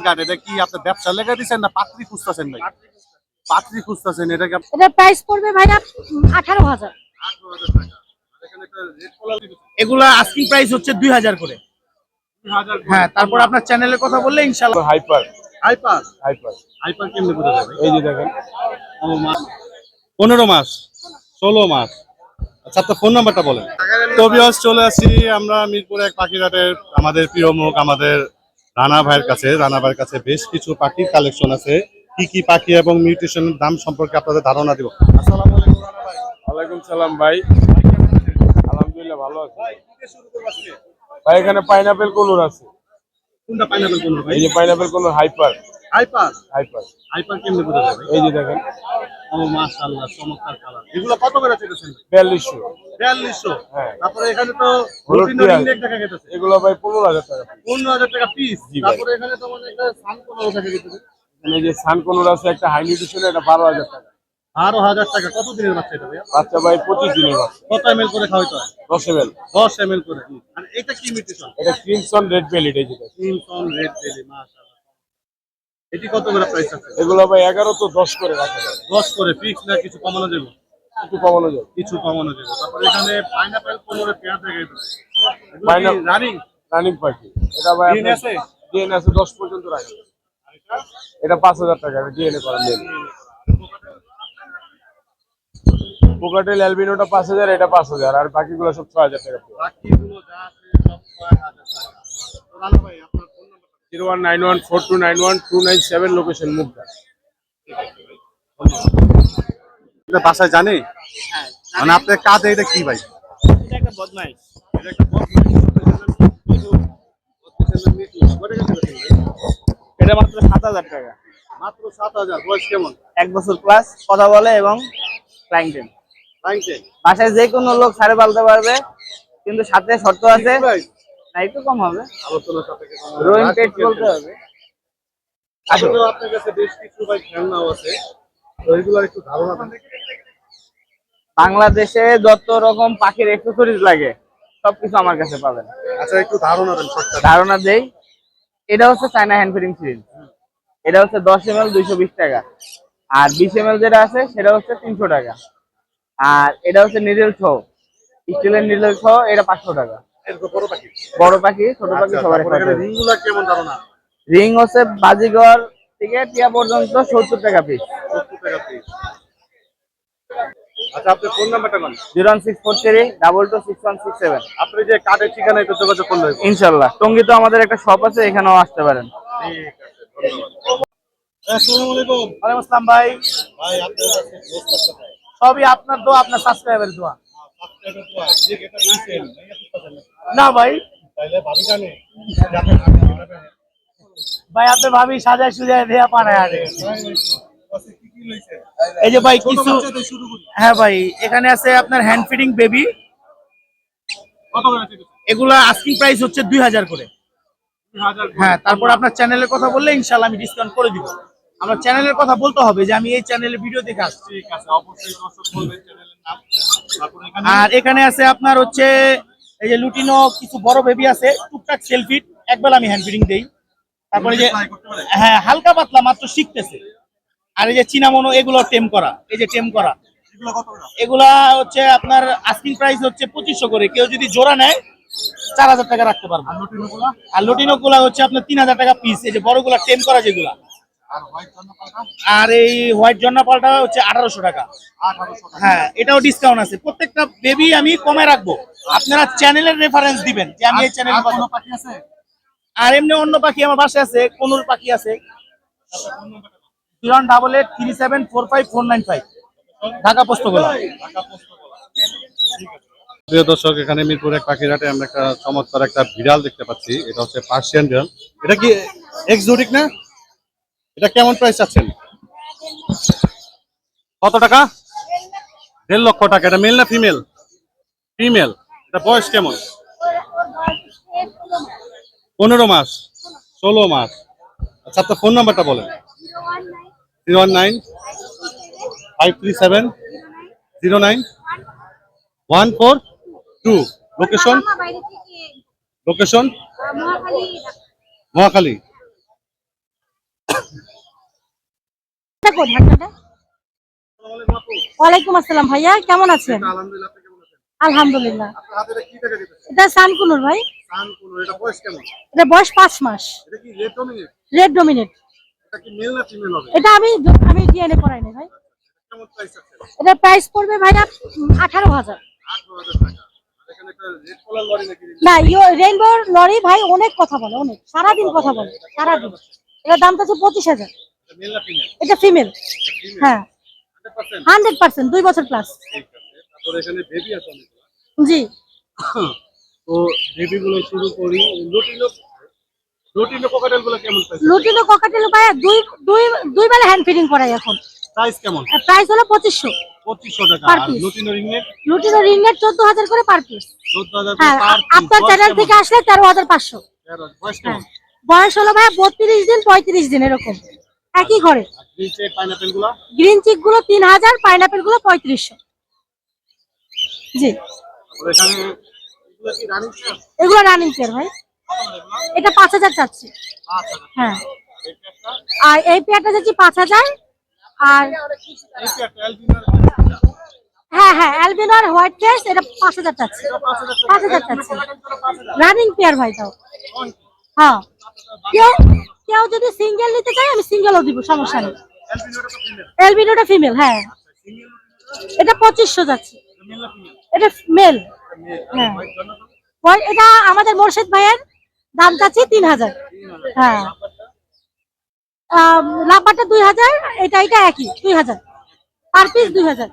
Card এটা কি আপনি ব্যবসা লেগে দিচ্ছেন না পাত্রী খুঁজতেছেন ভাই? পাত্রী খুঁজতেছেন, এটা কি এটা প্রাইস পড়বে ভাইয়া 18,000। 18,000 টাকা। আর এখানে একটা রেড কলার এগুলা আস্কিং প্রাইস হচ্ছে 2000 করে। 2000 হ্যাঁ, তারপর আপনার চ্যানেলের কথা বললে ইনশাআল্লাহ। হাইপার হাইপার হাইপার হাইপার কেমনে বোঝা যাবে? এই যে দেখেন ও মাস 15 মাস 16 মাস। আচ্ছা, আপনার ফোন নাম্বারটা বলেন। তো ভিউয়ার্স, চলে আসি আমরা মিরপুর এক পাখিঘাটের আমাদের প্রিয় মুখ আমাদের রানা ভাইয়ের কাছে। রানা ভাইয়ের কাছে বেশ কিছু পাখির কালেকশন আছে। কি কি পাখি এবং মিউটেশনের দাম সম্পর্কে আপনাদের ধারণা দিব। আসসালামু আলাইকুম রানা ভাই। ওয়ালাইকুম সালাম ভাই। আলহামদুলিল্লাহ ভালো আছি ভাই। এখানে পাইনাপেল কলুর আছে। কোনটা পাইনাপল কোন ভাই? এই যে pineapple colour hyper hyper hyper hyper কেমনে বোঝা যাবে? এই যে দেখেন ও মাশাআল্লাহ, চমৎকার কালার। এগুলো কত করে চেয়েছেন? 4200। 4200। হ্যাঁ। তারপরে এখানে তো হলুদ রুটিন পেঁয়াজ। রিংনেক দেখা গেছে। এগুলো ভাই 15000 টাকা। 15000 টাকা পিস। জি ভাই। তারপরে এখানে তো মানে একটা সানকোনও দেখা গেছে। এখানে এই যে সান কলুর আছে একটা হাই নিউট্রিশন, এটা 12000 টাকা। 12000 টাকা। কত দিনের বাচ্চা এটা ভাইয়া? বাচ্চা ভাই 25 দিনের বাচ্চা। কত ml করে খাওয়াইতে হয়? 10 ml। 10 ml করে। আর এটা কি মিউটেশন? এটা ক্রিমসন রেড বেলিট। এই যে দেখেন। ক্রিমসন রেড বেলি, মাশাআল্লাহ। এটি কত করে প্রাইস আছে? এগুলো ভাই 11 তো 10 করে রাখা যায়। 10 করে ফিক্স না কিছু কমানো যাবে? একটু কমানো যায়। কিছু কমানো যাবে। তারপরে এখানে পাইনাপল 15 পেয়ার দেখা গেছে। Pineapple- রানিং রানিং পাখি। এটা ভাই ডিএনএ আছে? ডিএনএ আছে 10 পর্যন্ত রাখা যায়। এটা 5000 টাকা। এটা ডিএনএ করা নেই। পোকাটেল অ্যালবিনোটা 5000, এটা 5000, আর বাকিগুলো সব 6000 টাকা। বাকিগুলো যা আছে সব 6000 টাকা। তো রানা ভাই, আপনার ফোন নাম্বার? 0191429297, লোকেশন মুগদা। এটা বাসায় জানে? মানে আপনার কাজ এটা কি ভাই? এটা একটা বদমাইশ। এটা একটা এটা মাত্র 7000 টাকা। মাত্র 7000। বয়স কেমন? 1 বছর প্লাস, কথা বলে এবং ফ্লাইং টেম। ভাইকে বাসায় যে কোনো লোক ছাড়ে পালতে পারবে, কিন্তু সাথে শর্ত আছে। ভাই না, একটু কম হবে। আলোচনা সাপেক্ষে রোইং পেট বলতে হবে। আসলে আপনার কাছে বেশ কিছু ভাই খেলনাও আছে, তো এগুলোর একটু ধারণা দেন। বাংলাদেশে যত রকম পাখির অ্যাক্সেসরিজ লাগে সবকিছু আমার কাছে পাবেন। আচ্ছা, একটু ধারণা দেন সবটা। ধারণা দেই, এটা হচ্ছে চায়না হ্যান্ড ফিডিং সিরিজ। এটা হচ্ছে 10 ml 220 টাকা, আর 20 ml যেটা আছে সেটা হচ্ছে 300 টাকা। আর এটা হচ্ছে নিডল থ্রো, স্টিলের নিডল থ্রো, এটা 500 টাকা। এরকম বড় পাখি। বড় পাখি ছোট পাখি আচ্ছা, সবার তারপরে এখানে রিংগুলো কেমন ধারণা? রিং হচ্ছে বাজিগর থেকে টিয়া পর্যন্ত 70 টাকা পিস। 70 টাকা পিস। আচ্ছা, আপনার ফোন নাম্বারটা বলেন। 01643226167। আপনি যে কার্ডের ঠিকানা এটা যোগাযোগ করলে হইব। ইনশাল্লাহ। টঙ্গীতে আমাদের একটা শপ আছে, এখানেও আসতে পারেন। ঠিক আছে, ধন্যবাদ। আসসালামু আলাইকুম। ওয়ালাইকুম আসসালাম ভাই। ভাই, আপনার কাছে দোস্ত করতে চাই। সবই আপনার দোয়া, আপনার সাবস্ক্রাইবারের দোয়া। সাবস্ক্রাইবার তো আছে, যে এটা দিয়েছেন, এটা কি কথা না? না ভাই, তাইলে ভাবি জানে। ভাই আপনার ভাবি সাজায় সুজায় দেয়া পানায় আরে। কি কি লইছে? এই যে ভাই ছোট কিছু, বাচ্চাদের শুরু করি। হ্যাঁ ভাই এখানে আছে আপনার হ্যান্ড ফিডিং বেবি। কত করে আছে? এগুলা আস্কিং প্রাইস হচ্ছে 2000 করে। 2000। হ্যাঁ, তারপর আপনার চ্যানেলের কথা বললে ইনশাআল্লাহ আমি ডিসকাউন্ট করে দিব। আমার চ্যানেলের কথা বলতে হবে যে আমি এই চ্যানেলে ভিডিও দেখে আসছি। ঠিক আছে, অবশ্যই দর্শক বলবেন চ্যানেলের নাম। তারপর এখানে আর এখানে আছে আপনার হচ্ছে এই যে লুটিনো কিছু বড় বেবি আছে, টুকটাক সেলফিট, একবেলা আমি হ্যান্ড ফিডিং দেই। তারপরে যে ট্রাই করতে পারে। হ্যাঁ হালকা পাতলা মাত্র শিখতেছে। আর এই যে চিনামনো, এগুলো টেম করা, এই যে টেম করা, এগুলো কত করে? এগুলা হচ্ছে আপনার আস্কিং প্রাইস হচ্ছে 2500 করে। কেউ যদি জোড়া নেয় 4000 টাকা রাখতে পারবো। আর লটিনোগুলো? আর লুটিনো গুলা হচ্ছে আপনার 3000 টাকা পিস, এই যে বড়গুলা টেম করা যেগুলা। আর হোয়াইট জন্য পাল্টা আর এই হোয়াইট জন্নাপালটা হচ্ছে 1800 টাকা। 1800 টাকা। হ্যাঁ, এটাও ডিসকাউন্ট আছে। প্রত্যেকটা বেবি আমি কমে রাখবো, আপনারা চ্যানেলের রেফারেন্স দিবেন যে আমি এই চ্যানেলে। আর কোনো পাখি আছে? আর এমনি অন্য পাখি আমার বাসায় আছে, কোনুর পাখি আছে। 01837454495, ঢাকা পোস্তগোলা। ঢাকা পোস্ট বলা। ঠিক আছে। প্রিয় দর্শক, এখানে মিরপুর এক পাখিরহাটে আমরা একটা চমৎকার একটা বিড়াল দেখতে পাচ্ছি। এটা হচ্ছে পার্সিয়ান বিড়াল। এটা কি এক্সোটিক না? এটা কেমন প্রাইস আছেন? কত টাকা? 1.5 লক্ষ টাকা। এটা মেল না ফিমেল? ফিমেল। এটা বয়স কেমন? 15 মাস 16 মাস। আচ্ছা, আপনার ফোন নাম্বারটা বলেন। 019-537-09-142। লোকেশন? লোকেশন? মহাখালী। এটা কোড ঢাকাটা। ওয়ালাইকুম আসসালাম ভাইয়া, কেমন আছেন? আলহামদুলিল্লাহ, আপনি কেমন আছেন? আলহামদুলিল্লাহ। আপনার হাতে এটা কি টাকা দিতেছে? এটা সানকুনুর ভাই, সানকুনো, এটা বয়স কেমন? এটা বয়স 5 মাস। এটা কি রেড ডমিনেট? Red dominate. এটা কি মেল না ফিমেল হবে? এটা আমি আমি ডিএনএ করাই না ভাই। কেমন প্রাইস আছে? এটা প্রাইস পড়বে ভাইয়া 18,000। 18,000 টাকা। আর এখানে একটা রেড কলার লরি নাকি? না, রেইনবো লরি ভাই অনেক কথা বলে, অনেক সারাদিন কথা বলে, সারাদিন। এটার দাম তো 25,000। এটা মেল না ফিমেল? এটা ফিমেল। ফিমেল হ্যাঁ 100%। 100%, 2 বছর প্লাস। ঠিক আছে। তারপর এখানে বেবি আছে অনেকগুলো। জি। তো বেবি গুলো শুরু করি। লুটিনো লুটিনো কোকাটেল গুলো কেমন প্রাইস? লুটিনো ককাটেল ভাইয়া দুই বেলা হ্যান্ড ফিডিং করাই এখন। প্রাইস কেমন? প্রাইস হলো 2500 2500 টাকা। Per আর piece। লুটিনো রিংনেট লুটিনো রিংনেট 14,000 করে পার পিস। 14,000 হ্যাঁ, পার পিস। আপনার চ্যানেল থেকে আসলে 13,500। বয়স হ্যাঁ, কেমন? বয়স হলো ভাইয়া 32 দিন 35 দিন এরকম, একই ঘরে। নিচে পাইনাপেল গুলো গ্রিন চিক গুলো 3000, পাইনাপেল গুলো 3500। জি, আর এখানে এগুলো কি রানিং পেয়ার? এগুলো রানিং পেয়ার ভাই। এটা 5000 চাচ্ছি। আচ্ছা। হ্যাঁ, এই পেয়ারটা আর এই পেয়ারটা চাচ্ছি 5000। আর এই পেয়ারটা অ্যালবিনো হ্যাঁ হ্যাঁ, অ্যালবিনো আর হোয়াইট ফেস এটা 5000 চাচ্ছি। 5000 চাচ্ছি। রানিং পেয়ার ভাই তাও। হ্যাঁ, কেউ কেউ যদি সিঙ্গেল নিতে চায় আমি সিঙ্গেলও দিব, সমস্যা নেই। অ্যালবিনোটা তো ফিমেল। অ্যালবিনোটা ফিমেল। হ্যাঁ, এটা 2500 যাচ্ছে। মেল না ফিমেল? এটা মেল। মেল। হ্যাঁ, ভাই জন্য তো এটা আমাদের মোর্শেদ ভাইয়ের দাম চাচ্ছি 3000। হ্যাঁ, লাম্বারটা 2000, এটা একই 2000 পার পিস 2000।